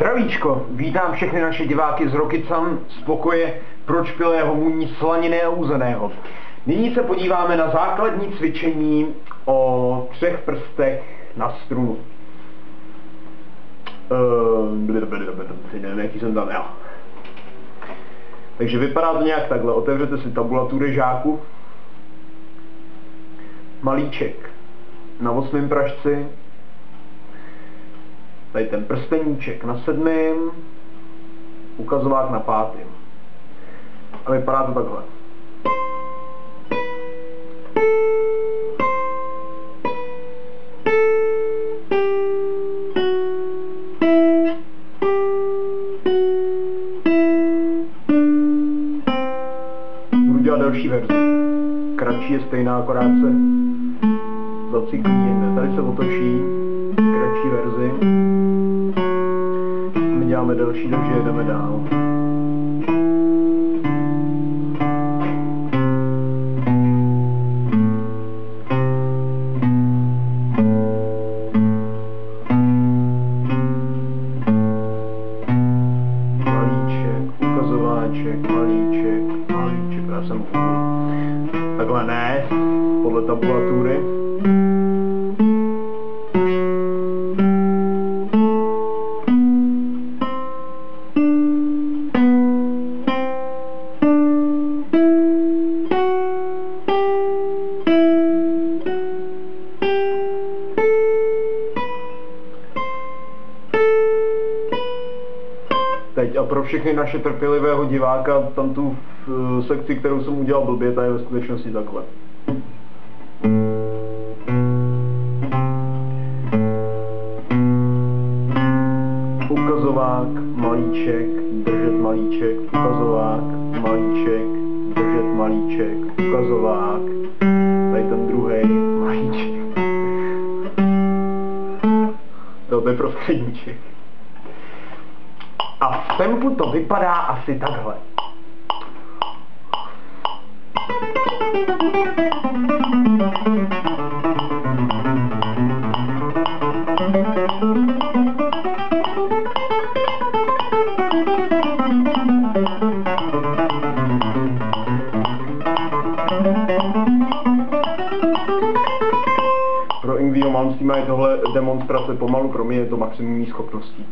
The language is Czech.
Zdravíčko, vítám všechny naše diváky z Rokycan z pokoje pročpilého muní slaniny a uzeného. Nyní se podíváme na základní cvičení o 3 prstech na strunu. Nevím, jaký jsem tam já. Takže vypadá to nějak takhle. Otevřete si tabulatury žáků. Malíček na 8. pražci. Tady ten prsteníček na 7. Ukazovák na 5. A vypadá to takhle. Budu dělat další verzi. Kratší je stejná, akorát se zacyklí. Tady se otočí. Kratší verzi. My děláme delší, takže jedeme dál. Malíček, ukazováček, malíček, malíček. Já jsem takhle ne, podle tabulatury. Teď a pro všechny naše trpělivého diváka, tam tu sekci, kterou jsem udělal blbě, ta je ve skutečnosti takhle. Ukazovák, malíček, držet malíček, ukazovák, malíček, držet malíček, ukazovák, tady ten druhej, malíček. To je prostředníček. A v tempu to vypadá asi takhle. Pro Ingvího mám s tím tohle demonstrace pomalu, pro mě je to maximum schopností.